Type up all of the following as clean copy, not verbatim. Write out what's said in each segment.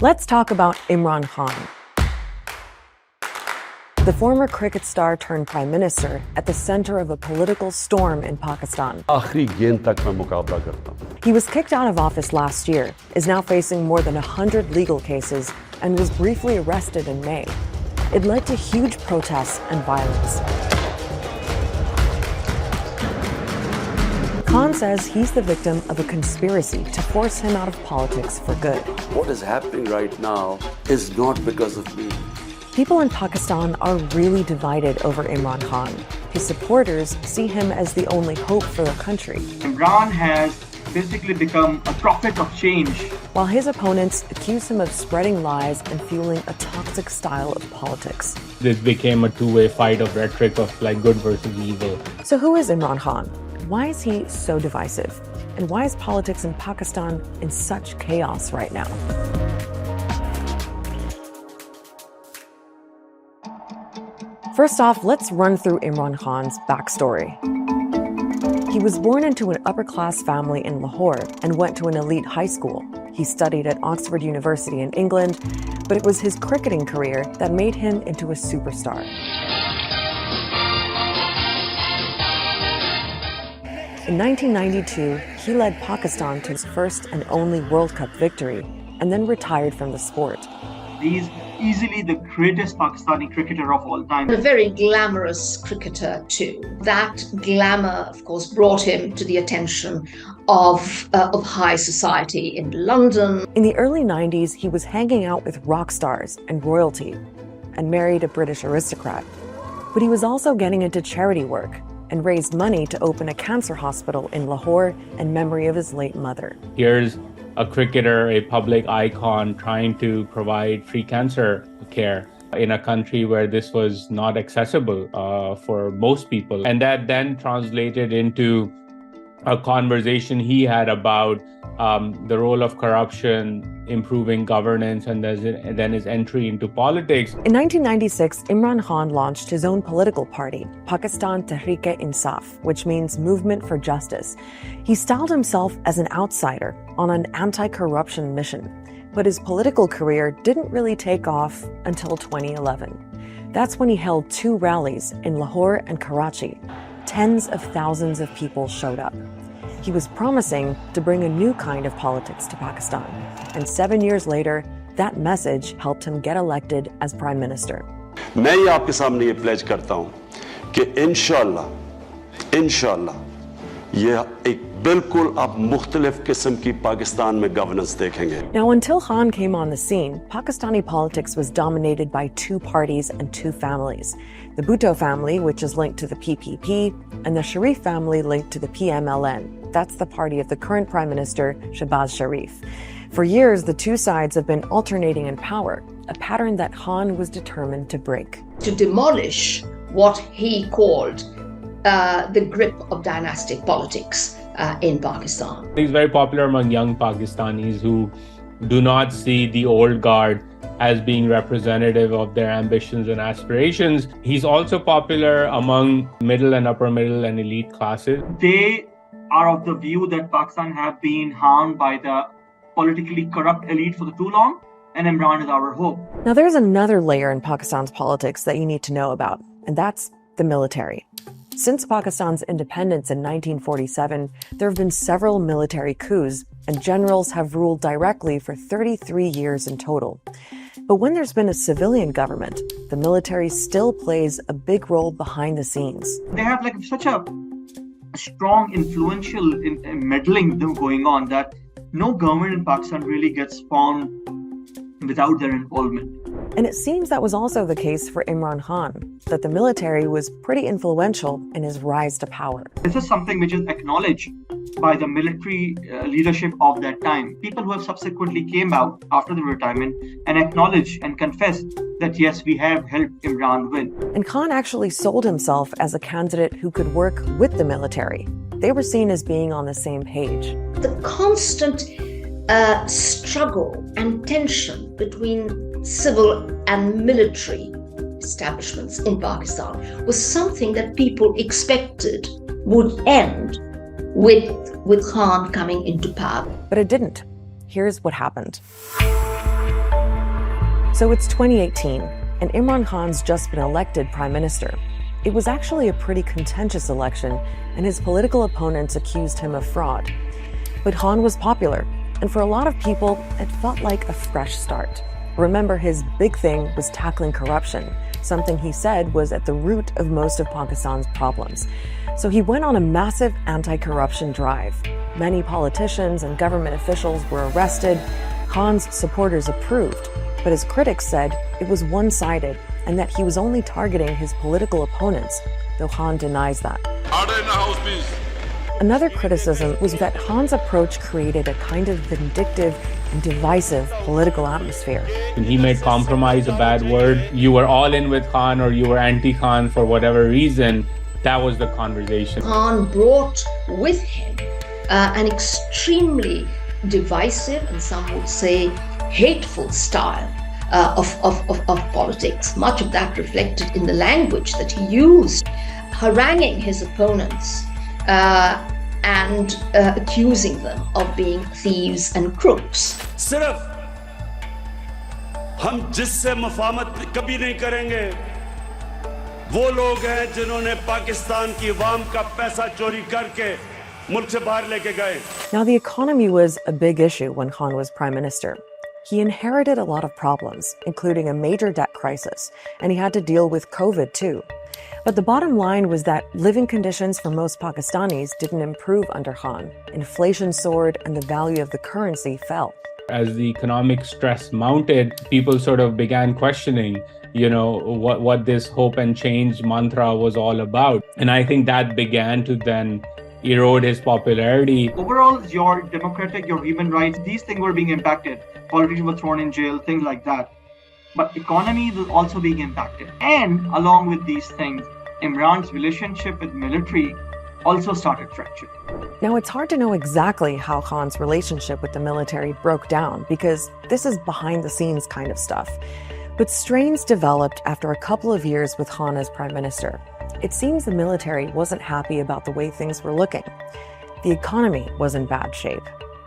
Let's talk about Imran Khan, the former cricket star turned prime minister at the center of a political storm in Pakistan. आखिरी गेंद तक मैं मुकाबला करता हूं. He was kicked out of office last year, is now facing more than 100 legal cases, and was briefly arrested in May. It led to huge protests and violence. Khan says he's the victim of a conspiracy to force him out of politics for good. What is happening right now is not because of me. People in Pakistan are really divided over Imran Khan. His supporters see him as the only hope for the country, Imran has basically become a prophet of change. while his opponents accuse him of spreading lies and fueling a toxic style of politics. This became a two-way fight of rhetoric of like good versus evil. So who is Imran Khan? Why is he so divisive? And why is politics in Pakistan in such chaos right now? First off, let's run through Imran Khan's backstory. He was born into an upper-class family in Lahore and went to an elite high school. He studied at Oxford University in England, but it was his cricketing career that made him into a superstar. In 1992, he led Pakistan to its first and only World Cup victory, and then retired from the sport. He's easily the greatest Pakistani cricketer of all time. A very glamorous cricketer too. That glamour, of course, brought him to the attention of high society in London. In the early 90s, he was hanging out with rock stars and royalty, and married a British aristocrat. But he was also getting into charity work, and raised money to open a cancer hospital in Lahore in memory of his late mother. Here's a cricketer, a public icon, trying to provide free cancer care in a country where this was not accessible for most people. And that then translated into a conversation he had about the role of corruption, improving governance, and then his entry into politics. In 1996, Imran Khan launched his own political party, Pakistan Tehreek-e-Insaf, which means Movement for Justice. He styled himself as an outsider on an anti-corruption mission, but his political career didn't really take off until 2011. That's when he held 2 rallies in Lahore and Karachi. Tens of thousands of people showed up. He was promising to bring a new kind of politics to Pakistan. And 7 years later, that message helped him get elected as prime minister. मैं ये आपके सामने ये pledge करता हूं कि इंशाल्लाह ये एक बिल्कुल आप मुख्तलिफ किस्म की पाकिस्तान में गवर्नेंस देखेंगे. Now, until Khan came on the scene, Pakistani politics was dominated by 2 parties and 2 families. The Bhutto family, which is linked to the PPP, and the Sharif family linked to the PMLN. That's the party of the current Prime Minister, Shehbaz Sharif. For years, the 2 sides have been alternating in power, a pattern that Khan was determined to break. To demolish what he called the grip of dynastic politics in Pakistan. He's very popular among young Pakistanis who do not see the old guard as being representative of their ambitions and aspirations. He's also popular among middle and upper middle and elite classes. They are of the view that Pakistan have been harmed by the politically corrupt elite for too long, and Imran is our hope. Now, there's another layer in Pakistan's politics that you need to know about, and that's the military. Since Pakistan's independence in 1947, there have been several military coups, and generals have ruled directly for 33 years in total. But when there's been a civilian government, the military still plays a big role behind the scenes. They have like such a strong, influential meddling going on that no government in Pakistan really gets formed without their involvement. And it seems that was also the case for Imran Khan, that the military was pretty influential in his rise to power. This is something which is acknowledged by the military leadership of that time. People who have subsequently came out after the retirement and acknowledged and confessed that yes, we have helped Imran win. And Khan actually sold himself as a candidate who could work with the military. They were seen as being on the same page. The constant struggle and tension between civil and military establishments in Pakistan was something that people expected would end with Khan coming into power. But it didn't. Here's what happened. So it's 2018, and Imran Khan's just been elected prime minister. It was actually a pretty contentious election, and his political opponents accused him of fraud. But Khan was popular, and for a lot of people, it felt like a fresh start. Remember, his big thing was tackling corruption, something he said was at the root of most of Pakistan's problems. So he went on a massive anti-corruption drive. Many politicians and government officials were arrested. Khan's supporters approved, but his critics said it was one-sided and that he was only targeting his political opponents, though Khan denies that. Order in the house, please. Another criticism was that Khan's approach created a kind of vindictive and divisive political atmosphere. When he made compromise a bad word, you were all in with Khan or you were anti-Khan for whatever reason, that was the conversation. Khan brought with him an extremely divisive and some would say hateful style of politics. Much of that reflected in the language that he used, haranguing his opponents and accusing them of being thieves and crooks. सिर्फ हम जिससे मुफाहमत कभी नहीं करेंगे वो लोग हैं जिन्होंने पाकिस्तान की अवाम का पैसा चोरी करके मुल्क से बाहर लेके गए. Now, the economy was a big issue when Khan was prime minister. He inherited a lot of problems, including a major debt crisis, and he had to deal with COVID too. But the bottom line was that living conditions for most Pakistanis didn't improve under Khan. Inflation soared and the value of the currency fell. As the economic stress mounted, people sort of began questioning, what this hope and change mantra was all about. And I think that began to then erode his popularity. Overall, your democratic, your human rights, these things were being impacted. Politicians were thrown in jail, things like that. But economy was also being impacted. And along with these things, Imran's relationship with military also started fracturing. Now, it's hard to know exactly how Khan's relationship with the military broke down because this is behind the scenes kind of stuff. But strains developed after a couple of years with Khan as prime minister. It seems the military wasn't happy about the way things were looking. The economy was in bad shape.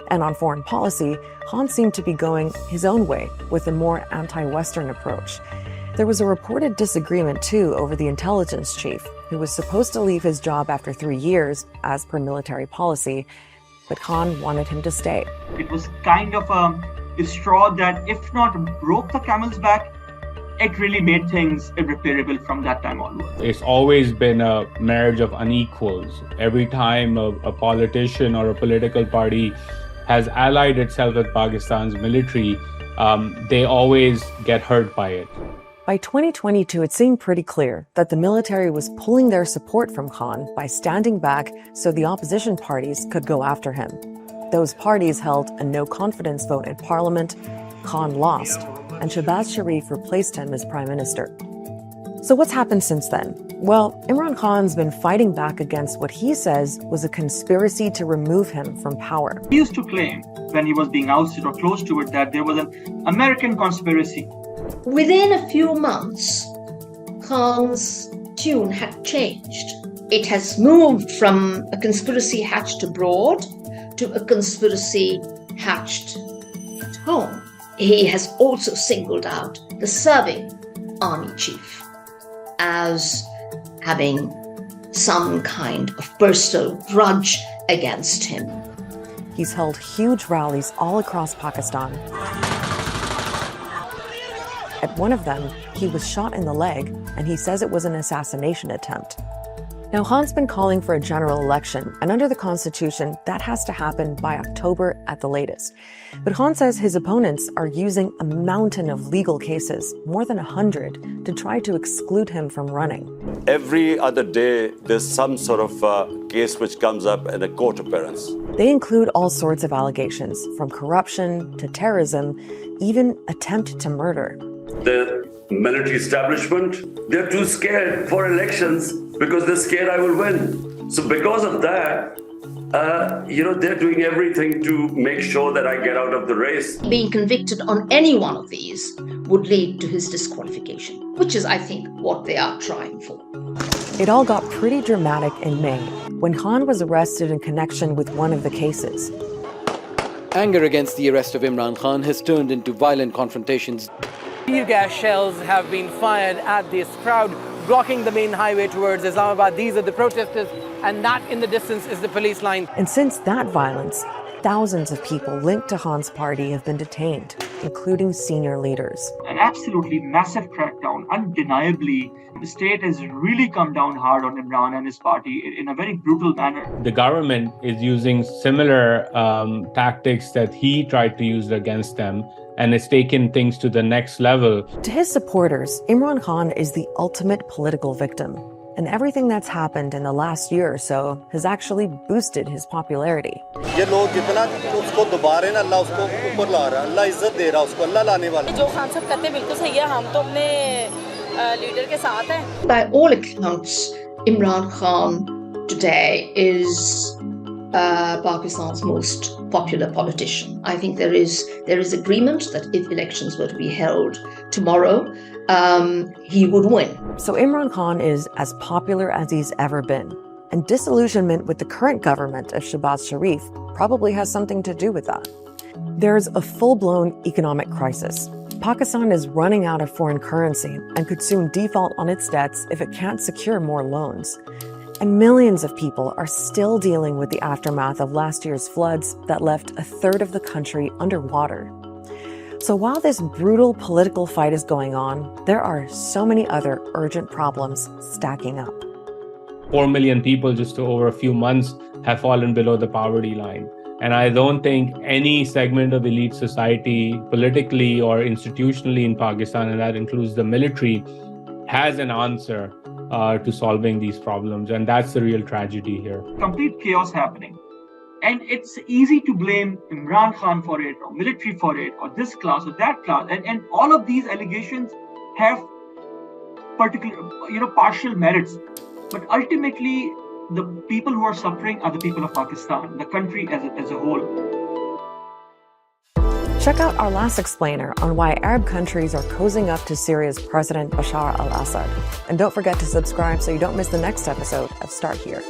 And on foreign policy, Khan seemed to be going his own way with a more anti-Western approach. There was a reported disagreement, too, over the intelligence chief, who was supposed to leave his job after 3 years, as per military policy, but Khan wanted him to stay. It was kind of a straw that, if not broke the camel's back, it really made things irreparable from that time onward. It's always been a marriage of unequals. Every time a politician or a political party has allied itself with Pakistan's military, they always get hurt by it. By 2022, it seemed pretty clear that the military was pulling their support from Khan by standing back so the opposition parties could go after him. Those parties held a no-confidence vote in parliament, Khan lost, and Shehbaz Sharif replaced him as prime minister. So what's happened since then? Well, Imran Khan's been fighting back against what he says was a conspiracy to remove him from power. He used to claim, when he was being ousted or close to it, that there was an American conspiracy. Within a few months, Khan's tune had changed. It has moved from a conspiracy hatched abroad to a conspiracy hatched at home. He has also singled out the serving army chief as having some kind of personal grudge against him. He's held huge rallies all across Pakistan. At one of them, he was shot in the leg, and he says it was an assassination attempt. Now, Khan's been calling for a general election, and under the constitution, that has to happen by October at the latest. But Khan says his opponents are using a mountain of legal cases, more than 100, to try to exclude him from running. Every other day, there's some sort of case which comes up in a court appearance. They include all sorts of allegations, from corruption to terrorism, even attempt to murder. The military establishment, they're too scared for elections because they're scared I will win. So because of that, they're doing everything to make sure that I get out of the race. Being convicted on any one of these would lead to his disqualification, which is, I think, what they are trying for. It all got pretty dramatic in May, when Khan was arrested in connection with one of the cases. Anger against the arrest of Imran Khan has turned into violent confrontations. Tear gas shells have been fired at this crowd, blocking the main highway towards Islamabad. These are the protesters, and that in the distance is the police line. And since that violence, thousands of people linked to Khan's party have been detained, including senior leaders. An absolutely massive crackdown. Undeniably, the state has really come down hard on Imran and his party in a very brutal manner. The government is using similar tactics that he tried to use against them, and it's taken things to the next level. To his supporters, Imran Khan is the ultimate political victim. And everything that's happened in the last year or so has actually boosted his popularity. ये लोग जितना उसको दोबारा ना अल्लाह उसको ऊपर ला रहा है, अल्लाह इज्जत दे रहा है उसको, अल्लाह लाने वाला है. जो खान साहब कहते हैं बिल्कुल सही है, हम तो अपने लीडर के साथ हैं. By all accounts, Imran Khan today is Pakistan's most popular politician. I think there is agreement that if elections were to be held tomorrow, he would win. So Imran Khan is as popular as he's ever been. And disillusionment with the current government of Shehbaz Sharif probably has something to do with that. There's a full-blown economic crisis. Pakistan is running out of foreign currency and could soon default on its debts if it can't secure more loans. And millions of people are still dealing with the aftermath of last year's floods that left a third of the country underwater. So while this brutal political fight is going on, there are so many other urgent problems stacking up. 4 million people just over a few months have fallen below the poverty line. And I don't think any segment of elite society, politically or institutionally in Pakistan, and that includes the military, has an answer to solving these problems. And that's the real tragedy here. Complete chaos happening. And it's easy to blame Imran Khan for it, or military for it, or this class or that class. And all of these allegations have partial merits. But ultimately, the people who are suffering are the people of Pakistan, the country as a whole. Check out our last explainer on why Arab countries are cozying up to Syria's President Bashar al-Assad. And don't forget to subscribe so you don't miss the next episode of Start Here.